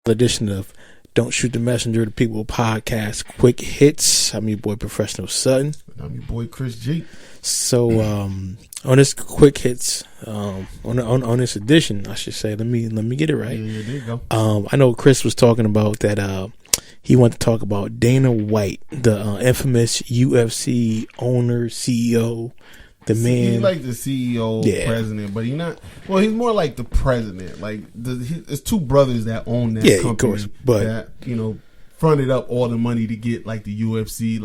edition of Don't Shoot the Messenger, the People Podcast Quick Hits. I'm your boy Professional Sutton. I'm your boy Chris G. So on this Quick Hits, on this edition, I should say, let me get it right. Yeah, there you go. I know Chris was talking about that. He wanted to talk about Dana White, the infamous UFC owner, CEO. The man, he's like the CEO, president, but he's not. Well, he's more like the president. Like it's two brothers that own that company, of course, but that fronted up all the money to get like the UFC,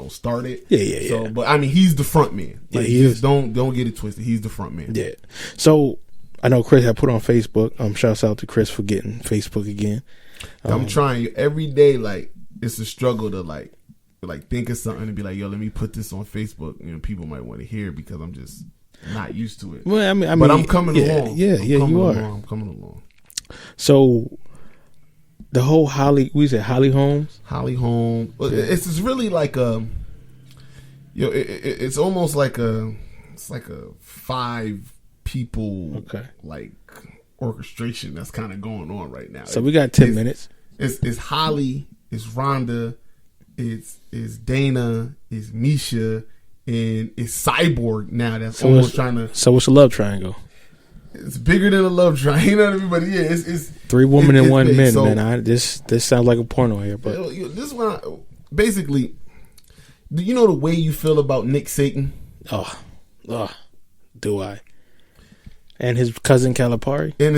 started. Yeah. But I mean, he's the front man. Like, he is. Don't get it twisted. He's the front man. Yeah. So I know Chris had put on Facebook. Shouts out to Chris for getting Facebook again. I'm trying every day. Like it's a struggle to like think of something and be like, yo, let me put this on Facebook. People might want to hear it because I'm just not used to it. Well, I mean, but I'm coming along. You are. I'm coming along. So the whole Holly Holmes. It's really like it's almost like a 5 people like orchestration that's kind of going on right now. So we got 10 minutes. It's Holly, it's Rhonda, it's Dana, it's Misha, and it's Cyborg now. That's almost trying to. So what's a love triangle? It's bigger than a love triangle. You know what I mean? But yeah, it's 3 women and 1 man. So, man, this sounds like a porno here. But this one, basically, do you know the way you feel about Nick Satan? Do I? And his cousin Calipari. And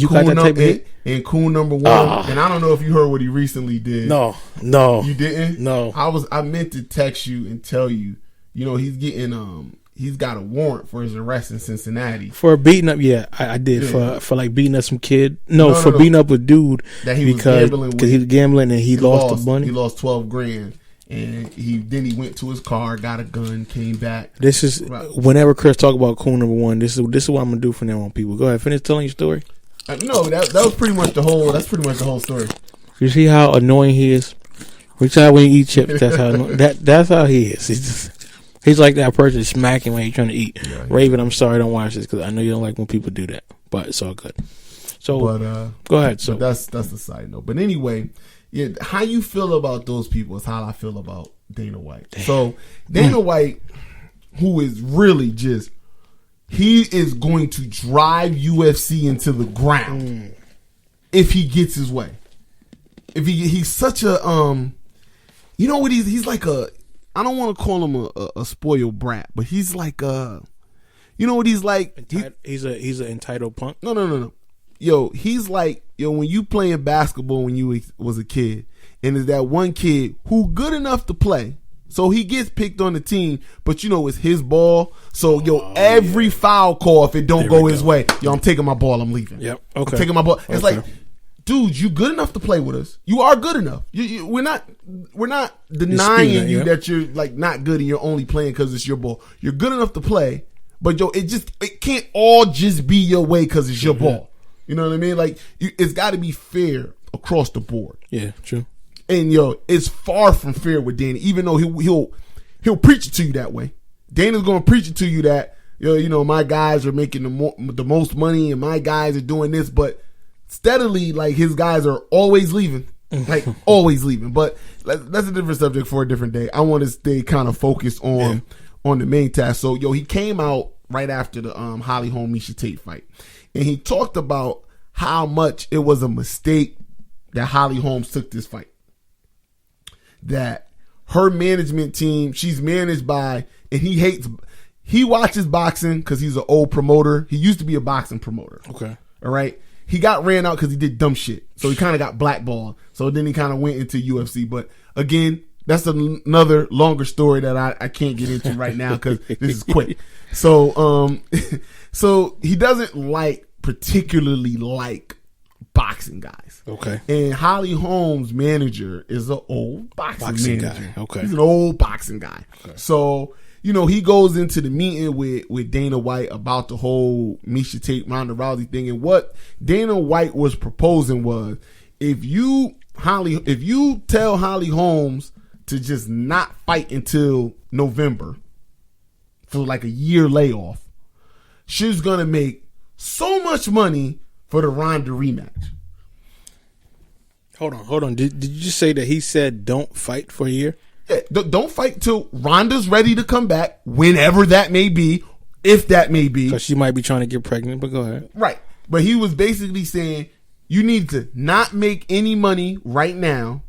you got that tape hit? And Coon number 1. And I don't know if you heard what he recently did. No. You didn't? No. I meant to text you and tell you, he's getting he's got a warrant for his arrest in Cincinnati. For beating up, I did. For like beating up some kid. No, beating up a dude that he was gambling because he was gambling and he lost the money. He lost $12,000. And he went to his car, got a gun, came back. This is whenever Chris talk about Coon number 1. This is what I'm gonna do from now on. People, go ahead, finish telling your story. No, that was pretty much the whole. That's pretty much the whole story. You see how annoying he is. Reach out when you eat chips. That's how that's how he is. He's like that person smacking when he's trying to eat. Yeah. Raven, I'm sorry, don't watch this because I know you don't like when people do that, but it's all good. So, go ahead. So that's the side note. But anyway. Yeah, how you feel about those people is how I feel about Dana White. Damn. So Dana White, who is really he is going to drive UFC into the ground if he gets his way. If he's such a you know what he's like I don't want to call him a spoiled brat, but he's like you know what he's like? He's an entitled punk. No. Yo, he's like, when you playing basketball when you was a kid, and there's that one kid who good enough to play, so he gets picked on the team, but it's his ball. So, every foul call, if it don't go his way, I'm taking my ball, I'm leaving. Yep, okay. I'm taking my ball. It's like, dude, you good enough to play with us. You are good enough. We're not denying you that you're like not good and you're only playing because it's your ball. You're good enough to play, but it can't all just be your way because it's your ball. You know what I mean? Like, it's got to be fair across the board. Yeah, true. And it's far from fair with Dana, even though he'll preach it to you that way. Dana's gonna preach it to you that my guys are making the most money and my guys are doing this, but steadily, like, his guys are always leaving, like always leaving. But that's a different subject for a different day. I want to stay kind of focused on the main task. So he came out right after the Holly Holm Misha Tate fight. And he talked about how much it was a mistake that Holly Holmes took this fight. That her management team, she's managed by, and he watches boxing because he's an old promoter. He used to be a boxing promoter. Okay. All right. He got ran out because he did dumb shit. So he kind of got blackballed. So then he kind of went into UFC. But again, that's another longer story that I can't get into right now because this is quick. So, so he doesn't particularly like boxing guys. Okay. And Holly Holmes' manager is an old boxing manager. Guy. Okay. He's an old boxing guy. Okay. So, he goes into the meeting with Dana White about the whole Misha Tate, Ronda Rousey thing. And what Dana White was proposing was, if you tell Holly Holmes to just not fight until November for like a year layoff, she's going to make so much money for the Ronda rematch. Hold on. Did you just say that he said don't fight for a year? Yeah, don't fight till Ronda's ready to come back, whenever that may be, if that may be. Because she might be trying to get pregnant, but go ahead. Right. But he was basically saying you need to not make any money right now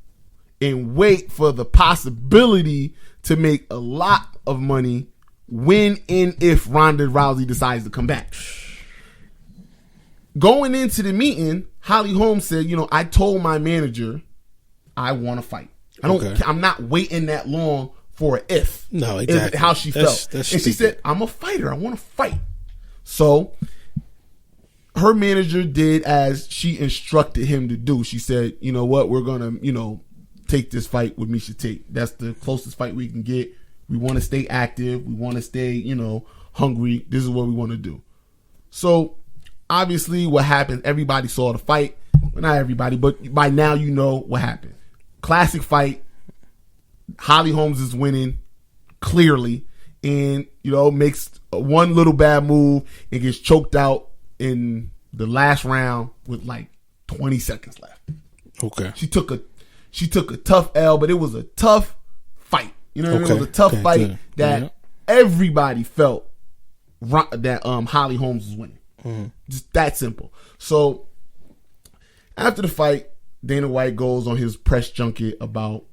and wait for the possibility to make a lot of money when and if Ronda Rousey decides to come back. Going into the meeting, Holly Holm said, I told my manager I want to fight. I'm not waiting that long for an if. No, exactly. How she felt. That's and she said, I'm a fighter. I want to fight. So her manager did as she instructed him to do. She said, you know what, we're going to, take this fight with Miesha Tate. That's the closest fight we can get. We want to stay active. We want to stay, hungry. This is what we want to do. So obviously what happened, everybody saw the fight. Well, not everybody, but by now you know what happened. Classic fight. Holly Holmes is winning clearly and, makes one little bad move and gets choked out in the last round with like 20 seconds left. Okay. She took a tough L, but it was a tough fight. It was a tough fight that everybody felt that Holly Holmes was winning. Mm-hmm. Just that simple. So after the fight, Dana White goes on his press junket about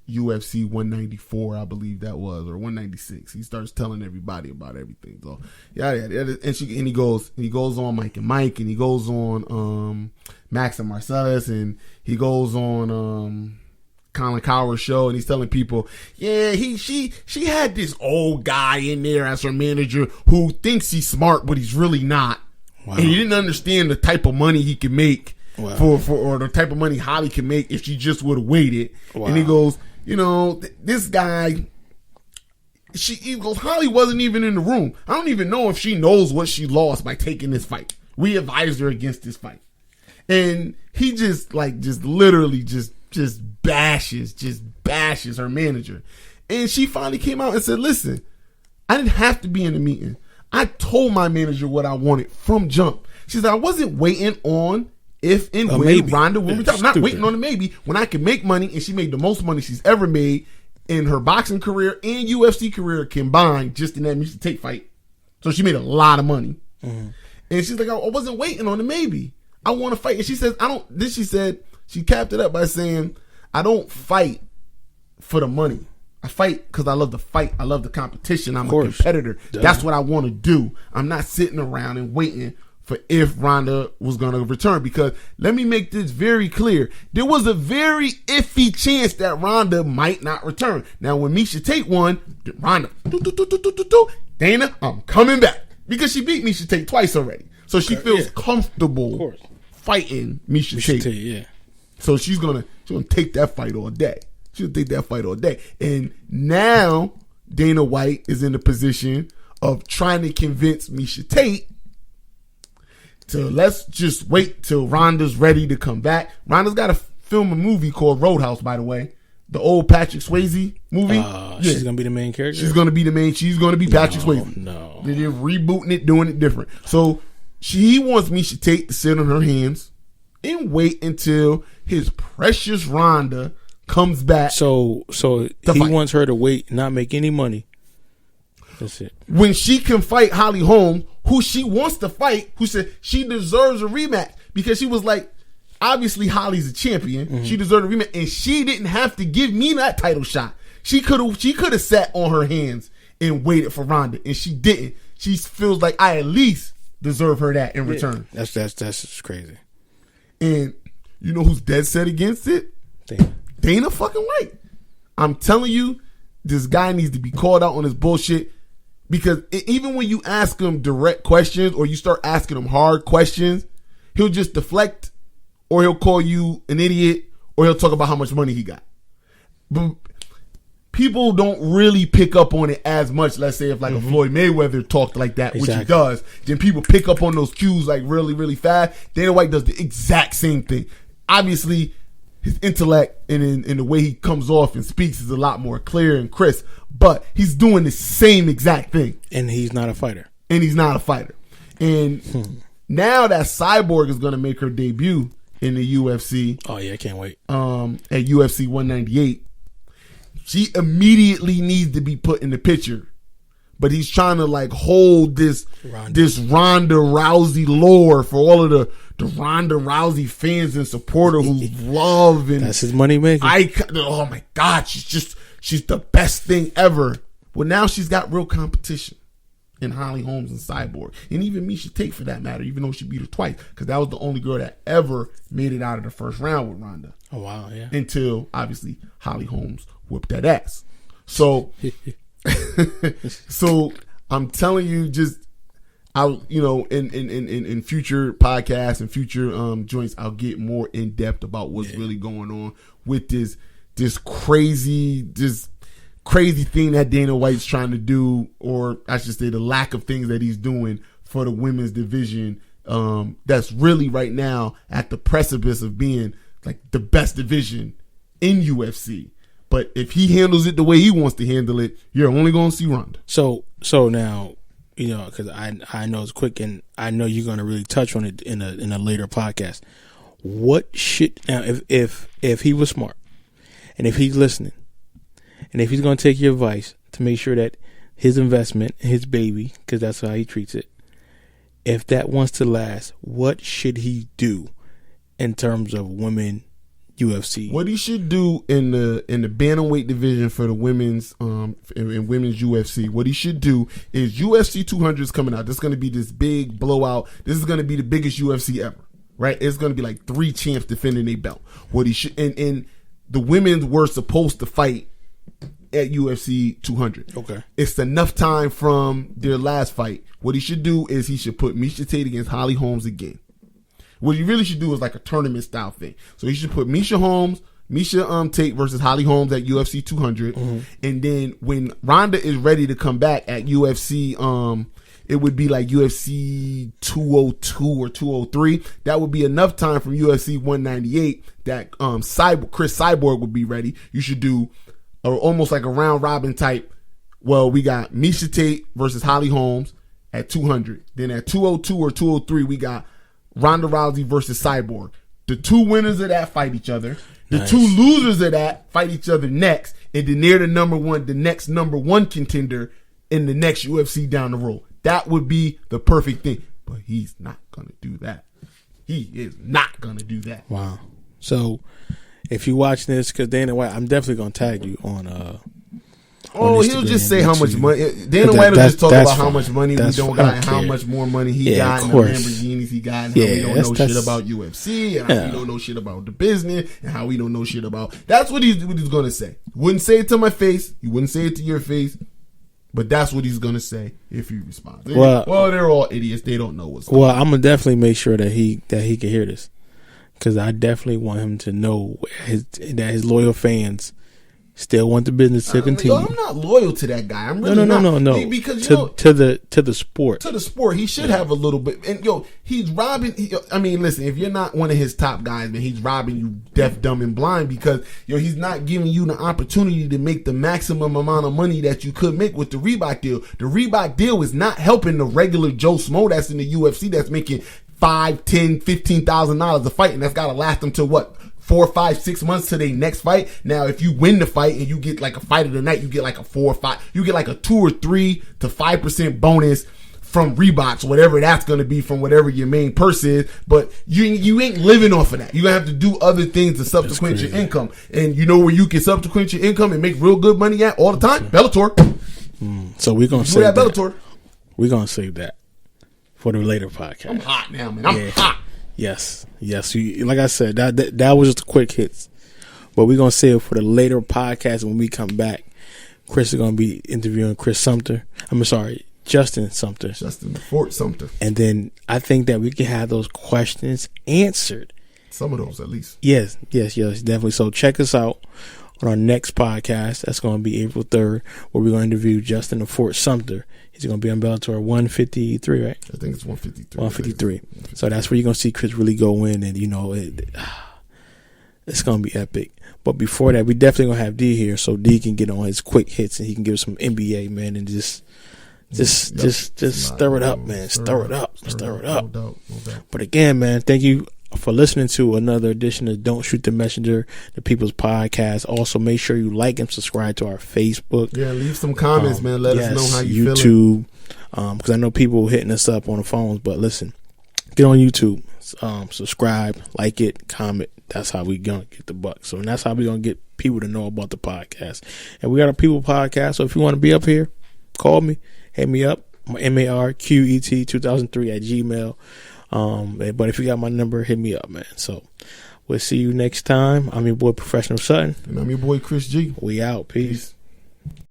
UFC 194, I believe that was, or 196. He starts telling everybody about everything. So and he goes on Mike and Mike, and he goes on Max and Marcellus, and he goes on Colin Cowherd's show, and he's telling people, she had this old guy in there as her manager who thinks he's smart, but he's really not. Wow. And he didn't understand the type of money he can make. Wow. or the type of money Holly can make if she just would have waited. Wow. And he goes, this guy, he goes, Holly wasn't even in the room. I don't even know if she knows what she lost by taking this fight. We advised her against this fight. And he just literally bashes her manager. And she finally came out and said, listen, I didn't have to be in the meeting. I told my manager what I wanted from jump. She said, I wasn't waiting on if and when Ronda will retire. I'm not waiting on a maybe when I can make money, and she made the most money she's ever made in her boxing career and UFC career combined just in that Miesha Tate fight. So she made a lot of money. Mm-hmm. And she's like, I wasn't waiting on a maybe. I want to fight. And she says, she capped it up by saying, I don't fight for the money. I fight because I love the fight. I love the competition. I'm a competitor. Duh. That's what I want to do. I'm not sitting around and waiting for if Ronda was going to return, because let me make this very clear. There was a very iffy chance that Ronda might not return. Now, when Miesha Tate won, Ronda, Dana, I'm coming back, because she beat Miesha Tate twice already. So she feels comfortable fighting Miesha Tate. Yeah. So she's gonna take that fight all day. She'll take that fight all day. And now Dana White is in the position of trying to convince Miesha Tate to let's just wait till Ronda's ready to come back. Ronda's got to film a movie called Roadhouse, by the way. The old Patrick Swayze movie. She's going to be the main character? She's going to be the main. She's going to be Patrick Swayze. No. They're just rebooting it, doing it different. So he wants Miesha Tate to sit on her hands and wait until his precious Ronda comes back. So he wants her to wait, not make any money. That's it. When she can fight Holly Holm, who she wants to fight, who said she deserves a rematch, because she was like, obviously Holly's a champion. Mm-hmm. She deserved a rematch, and she didn't have to give me that title shot. She could have sat on her hands and waited for Ronda, and she didn't. She feels like I at least deserve her that in return. That's just crazy. And you know who's dead set against it? Dana fucking White. I'm telling you, this guy needs to be called out on his bullshit. Because even when you ask him direct questions or you start asking him hard questions, he'll just deflect, or he'll call you an idiot, or he'll talk about how much money he got. But people don't really pick up on it as much. Let's say if like a Floyd Mayweather talked like that, which he does, then people pick up on those cues like really, really fast. Dana White does the exact same thing. Obviously, his intellect and the way he comes off and speaks is a lot more clear and crisp. But he's doing the same exact thing. And he's not a fighter. And Now that Cyborg is going to make her debut in the UFC. Oh yeah, I can't wait. At UFC 198, she immediately needs to be put in the picture. But he's trying to like hold this Ronda Rousey lore for all of the Ronda Rousey fans and supporters who love, and that's his money making. Oh my God, she's the best thing ever. Well, now she's got real competition in Holly Holmes and Cyborg, and even Miesha Tate for that matter, even though she beat her twice, because that was the only girl that ever made it out of the first round with Ronda. Oh wow, yeah. Until obviously Holly Holmes whooped that ass. So. So I'm telling you, just in future podcasts and future joints, I'll get more in depth about what's really going on with this crazy thing that Dana White's trying to do, or I should say the lack of things that he's doing for the women's division. That's really right now at the precipice of being like the best division in UFC. But if he handles it the way he wants to handle it, you're only going to see Ronda. So now, because I know it's quick, and I know you're going to really touch on it in a later podcast. What should now if he was smart, and if he's listening, and if he's going to take your advice to make sure that his investment, his baby, because that's how he treats it, if that wants to last, what should he do in terms of women UFC? What he should do in the bantamweight division for the women's in women's UFC, what he should do is UFC 200 is coming out. This is going to be this big blowout. This is going to be the biggest UFC ever, right? It's going to be like 3 champs defending their belt. What he should and the women were supposed to fight at UFC 200. Okay, it's enough time from their last fight. What he should do is he should put Miesha Tate against Holly Holmes again. What you really should do is like a tournament style thing. So you should put Miesha Tate versus Holly Holmes at UFC 200, and then when Ronda is ready to come back at UFC, it would be like UFC 202 or 203. That would be enough time from UFC 198 that Chris Cyborg would be ready. You should do almost like a round robin type. Well, we got Miesha Tate versus Holly Holmes at 200. Then at 202 or 203, we got Ronda Rousey versus Cyborg. The 2 winners of that fight each other. The 2 losers of that fight each other next. And then they're the next number one contender in the next UFC down the road. That would be the perfect thing. But he's not going to do that. He is not going to do that. Wow. So if you watch this, because Dana White, I'm definitely going to tag you on he'll just say how much money. Dana White will just talk about how much money we don't got and how much more money he got and the Lamborghinis he got and how we don't know shit about UFC and how we don't know shit about the business and how we don't know shit about. That's what he's going to say. Wouldn't say it to my face. He wouldn't say it to your face. But that's what he's going to say if you respond. Well, they're all idiots. They don't know what's going on. Well, I'm going to definitely make sure that he can hear this, because I definitely want him to know that his loyal fans still want the business to continue. I'm not loyal to that guy. I'm really not. No. Because to the sport. To the sport, he should have a little bit. And he's robbing. Listen, if you're not one of his top guys, man, he's robbing you deaf, dumb, and blind, because he's not giving you the opportunity to make the maximum amount of money that you could make with the Reebok deal. The Reebok deal is not helping the regular Joe Smo that's in the UFC that's making $5,000, $10,000, $15,000 a fight, and that's got to last them to what? 4, 5, 6 months to their next fight. Now, if you win the fight and you get like a fight of the night, you get like a 4 or 5, you get like a 2 or 3 to 5% bonus from Reeboks, whatever that's going to be from whatever your main purse is. But you ain't living off of that. You're going to have to do other things to subsequent your income. And you know where you can subsequent your income and make real good money at all the time? Bellator. So we're going to save that. Bellator. We're going to save that for the later podcast. I'm hot now, man. I'm hot. Yes. Like I said, that was just the quick hits. But we're going to save it for the later podcast. When we come back, Chris is going to be interviewing Justin Sumter. Justin the Fort Sumter. And then I think that we can have those questions answered. Some of those, at least. Yes, definitely. So check us out on our next podcast. That's going to be April 3rd, where we're going to interview Justin the Fort Sumter. He's going to be on Bellator 153, right? I think it's 153. 153. So that's where you're going to see Chris really go in, and it's going to be epic. But before that, we definitely going to have D here, so D can get on his quick hits and he can give us some NBA, man, and just Just stir it up, man. Stir it up. No doubt. But again, man, thank you for listening to another edition of Don't Shoot the Messenger, the People's Podcast. Also, make sure you like and subscribe to our Facebook. Yeah, leave some comments, man. Let us know how you YouTube, because I know people hitting us up on the phones. But listen, get on YouTube, subscribe, like it, comment. That's how we gonna get the buck. So, and that's how we gonna get people to know about the podcast. And we got a People Podcast. So if you want to be up here, call me, hit me up. MARQET2003 @gmail. But if you got my number, hit me up, man. So we'll see you next time. I'm your boy Professional Sutton. And I'm your boy Chris G. We out. Peace.